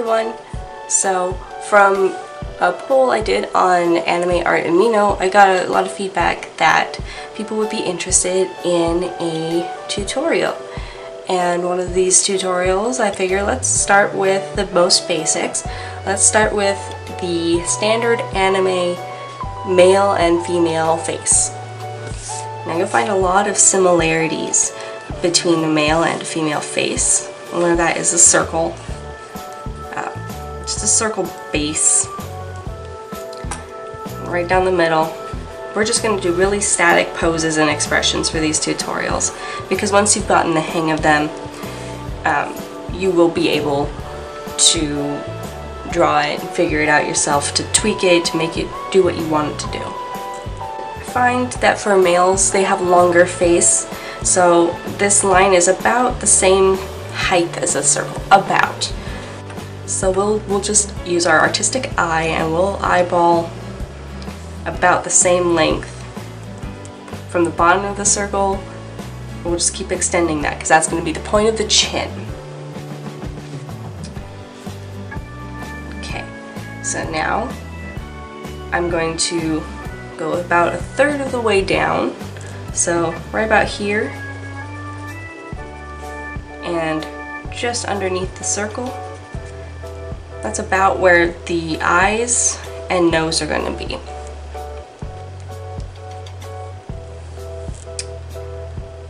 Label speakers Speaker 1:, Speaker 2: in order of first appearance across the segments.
Speaker 1: one. So from a poll I did on Anime Art Amino, I got a lot of feedback that people would be interested in a tutorial. And one of these tutorials, I figure let's start with the most basics. Let's start with the standard anime male and female face. Now you'll find a lot of similarities between the male and female face. One of that is a circle, just a circle base right down the middle. We're just going to do really static poses and expressions for these tutorials, because once you've gotten the hang of them, you will be able to draw it and figure it out yourself, to tweak it, to make it do what you want it to do. I find that for males, they have longer face, so this line is about the same height as a circle, about. So we'll just use our artistic eye and we'll eyeball about the same length from the bottom of the circle. We'll just keep extending that because that's going to be the point of the chin. Okay, so now I'm going to go about a third of the way down, so right about here and just underneath the circle. That's about where the eyes and nose are going to be.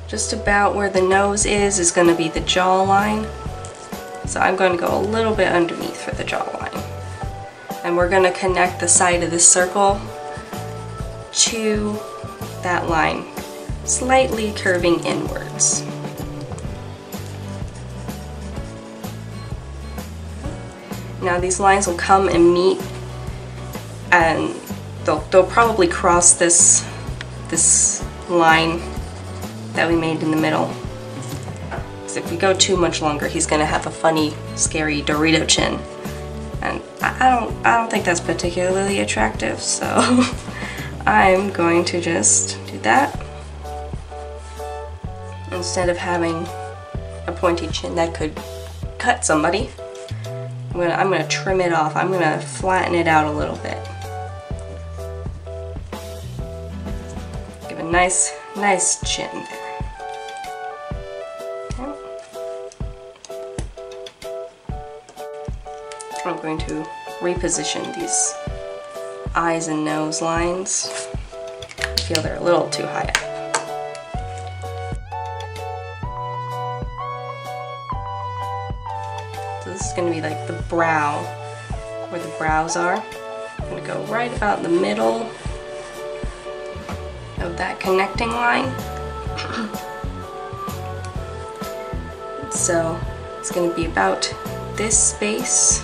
Speaker 1: Just about where the nose is going to be the jawline. So I'm going to go a little bit underneath for the jawline. And we're going to connect the side of this circle to that line, slightly curving inwards. Now these lines will come and meet, and they'll probably cross this line that we made in the middle. Because if we go too much longer, he's gonna have a funny, scary Dorito chin, and I don't think that's particularly attractive. So I'm going to just do that instead of having a pointy chin that could cut somebody. I'm gonna trim it off. I'm gonna flatten it out a little bit. Give a nice chin there. I'm going to reposition these eyes and nose lines. I feel they're a little too high up. So this is going to be like the brow, where the brows are. I'm going to go right about the middle of that connecting line. So it's going to be about this space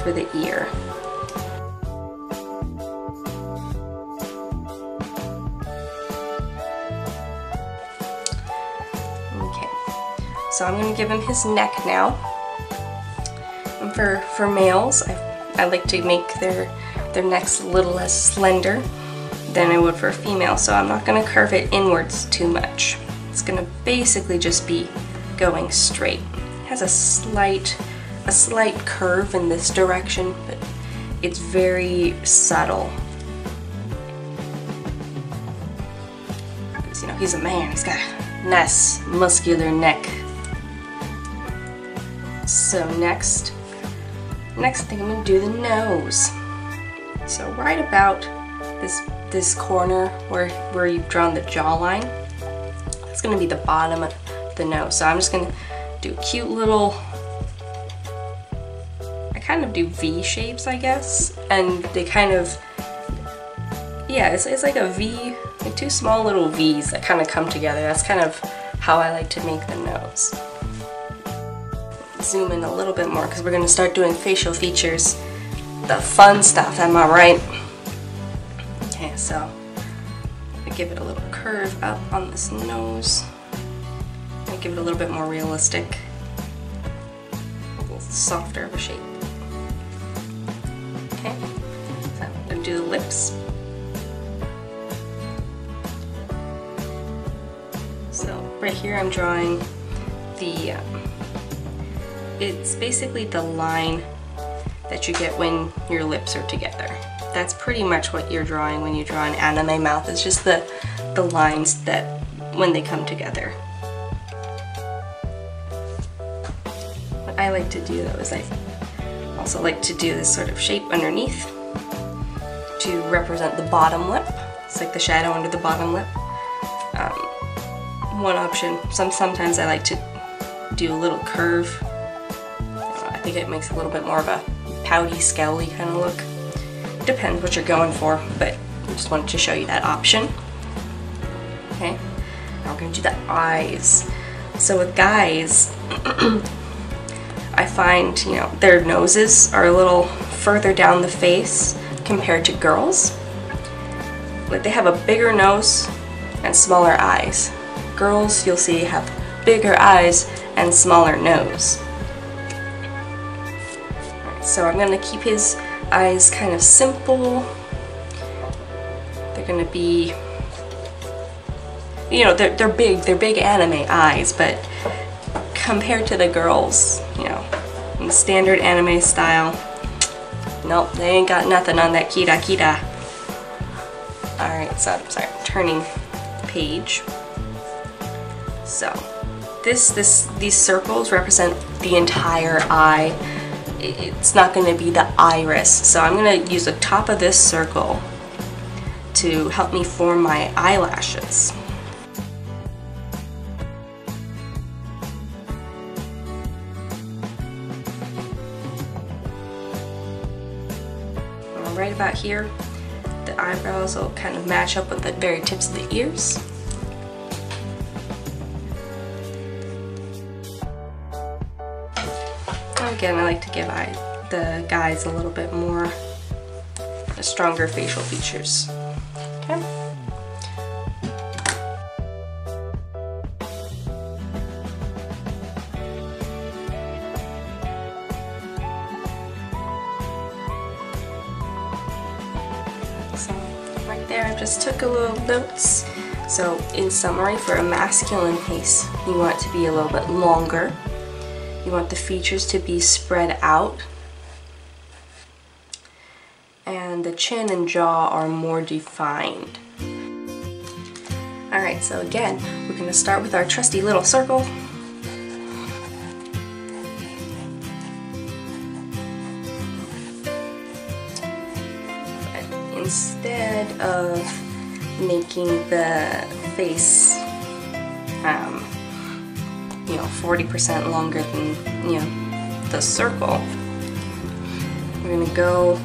Speaker 1: for the ear. Okay, so I'm going to give him his neck now. And for males, I like to make their necks a little less slender than I would for a female, so I'm not going to curve it inwards too much. It's going to basically just be going straight. It has a slight curve in this direction, but it's very subtle. Because, you know, he's a man, he's got a nice muscular neck. So next thing I'm going to do the nose. So right about this corner where you've drawn the jawline, that's going to be the bottom of the nose. So I'm just going to do cute little, I kind of do V shapes, I guess, and they kind of, yeah, it's like a V, like two small little V's that kind of come together. That's kind of how I like to make the nose. Zoom in a little bit more because we're going to start doing facial features, the fun stuff, am I right? Okay, so I give it a little curve up on this nose. I give it a little bit more realistic, a little softer of a shape. Okay, so I'm going to do the lips. So right here I'm drawing the it's basically the line that you get when your lips are together. That's pretty much what you're drawing when you draw an anime mouth. It's just the lines that when they come together. What I like to do though is I also like to do this sort of shape underneath to represent the bottom lip. It's like the shadow under the bottom lip. One option, sometimes I like to do a little curve. I think it makes a little bit more of a pouty, scowly kind of look. Depends what you're going for, but I just wanted to show you that option. Okay, now we're going to do the eyes. So with guys, I find, you know, their noses are a little further down the face compared to girls. Like they have a bigger nose and smaller eyes. Girls, you'll see, have bigger eyes and smaller nose. Right, so I'm going to keep his eyes kind of simple. They're going to be, you know, they're big anime eyes, but compared to the girls, you know, in the standard anime style, nope, they ain't got nothing on that kira kira. Alright, so sorry, I'm turning the page. So these circles represent the entire eye. It's not going to be the iris, so I'm going to use the top of this circle to help me form my eyelashes. Right about here, the eyebrows will kind of match up with the very tips of the ears. Again, I like to give the guys a little bit more stronger facial features. Okay. So right there, I just took a little notes. So in summary, for a masculine face, you want it to be a little bit longer. You want the features to be spread out, and the chin and jaw are more defined. Alright, so again, we're going to start with our trusty little circle. But instead of making the face you know, 40% longer than, you know, the circle, we're going to go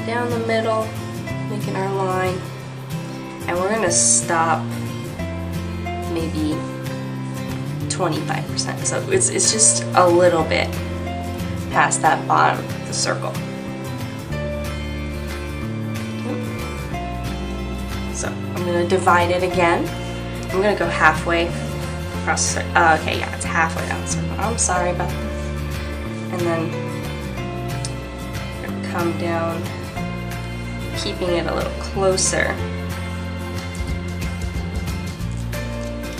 Speaker 1: down the middle, making our line, and we're going to stop maybe 25%. So it's just a little bit past that bottom of the circle. Okay. So I'm going to divide it again. I'm going to go halfway across. Okay, yeah, it's halfway down the circle. I'm sorry about this. And then we're going to come down, keeping it a little closer. I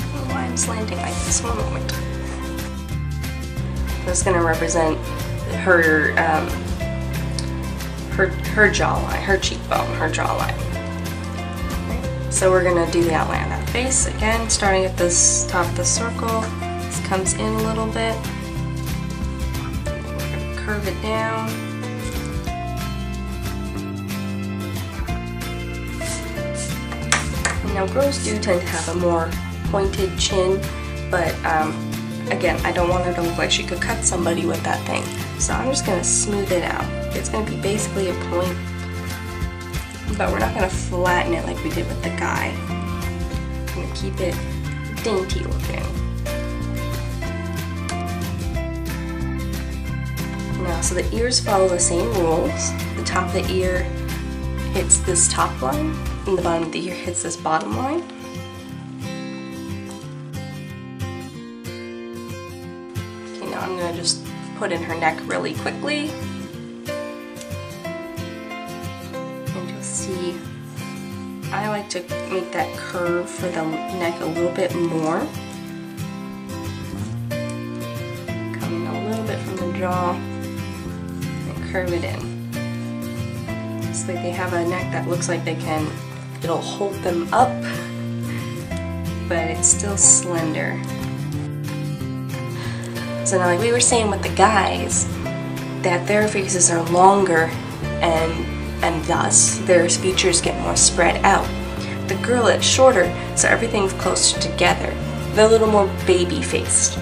Speaker 1: don't know why I'm slanting like this. One moment. That's going to represent her her jawline, her cheekbone, her jawline. So we're going to do the outline of that face again, starting at this top of the circle. This comes in a little bit. We're going to curve it down. Now girls do tend to have a more pointed chin, but again, I don't want her to look like she could cut somebody with that thing. So I'm just going to smooth it out. It's going to be basically a point, but we're not going to flatten it like we did with the guy. I'm going to keep it dainty looking. Now, so the ears follow the same rules. The top of the ear hits this top line, and the bottom of the ear hits this bottom line. Okay, now I'm going to just put in her neck really quickly. See, I like to make that curve for the neck a little bit more. Coming a little jaw and curve it in. It's like they have a neck that looks like it'll hold them up, but it's still slender. So now, like we were saying with the guys, that their faces are longer and thus their features get more spread out. The girl, it's shorter, so everything's closer together. They're a little more baby-faced.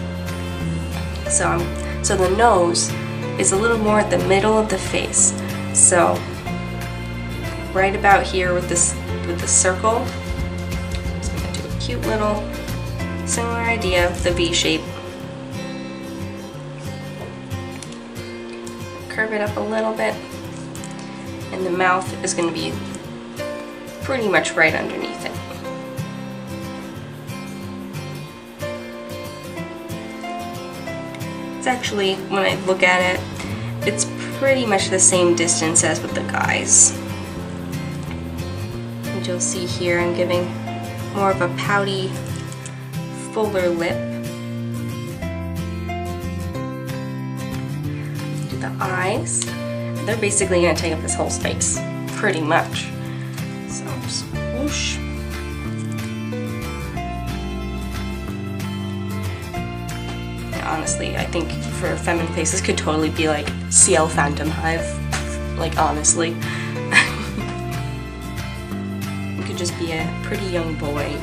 Speaker 1: So the nose is a little more at the middle of the face. So right about here with the circle, I'm just gonna do a cute little similar idea of the V shape. Curve it up a little bit, and the mouth is going to be pretty much right underneath it. It's actually, when I look at it, it's pretty much the same distance as with the guys. And you'll see here I'm giving more of a pouty, fuller lip. The eyes, they're basically going to take up this whole space, pretty much. So just whoosh. And honestly, I think for a feminine face, this could totally be like CL Phantom Hive. Like, honestly. It could just be a pretty young boy.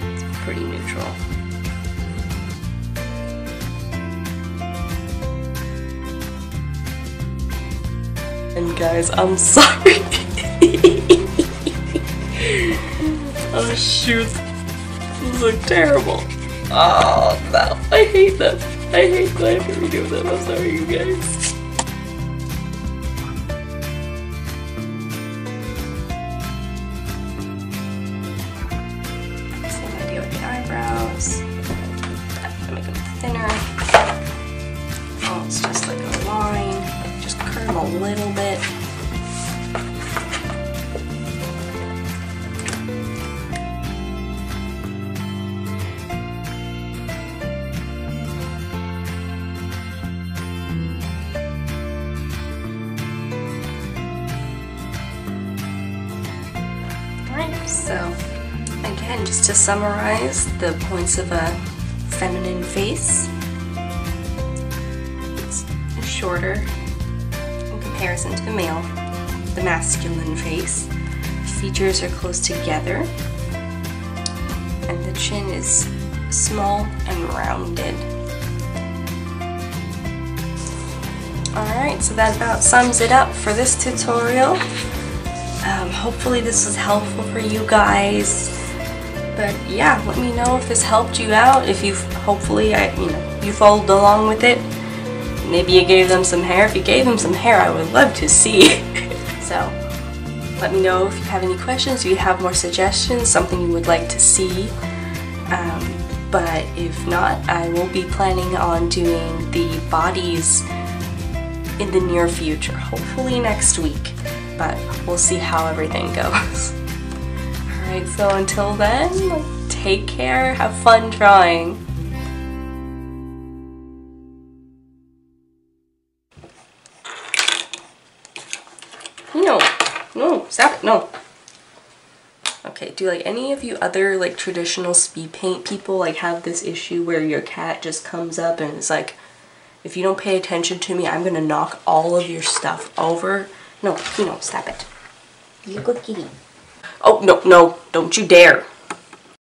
Speaker 1: It's pretty neutral. And guys, I'm sorry. Oh shoot, these look terrible. Oh no, I hate them. I hate that I have to redo them. I'm sorry, you guys. Same idea with the eyebrows. Make them thinner. Oh, it's just like a line. Curve a little bit. Alright, so again, just to summarize the points of a feminine face. It's shorter comparison to the male, the masculine face. Features are close together, and the chin is small and rounded. Alright, so that about sums it up for this tutorial. Hopefully this was helpful for you guys. But yeah, let me know if this helped you out. If you you followed along with it. Maybe you gave them some hair. If you gave them some hair, I would love to see. So, let me know if you have any questions, if you have more suggestions, something you would like to see. But if not, I will be planning on doing the bodies in the near future, hopefully next week. But we'll see how everything goes. Alright, so until then, take care, have fun drawing. No, stop it, no. Okay, do like any of you other like traditional speed paint people like have this issue where your cat just comes up and is like, if you don't pay attention to me, I'm gonna knock all of your stuff over? No, stop it. You good kitty. Oh, no, don't you dare.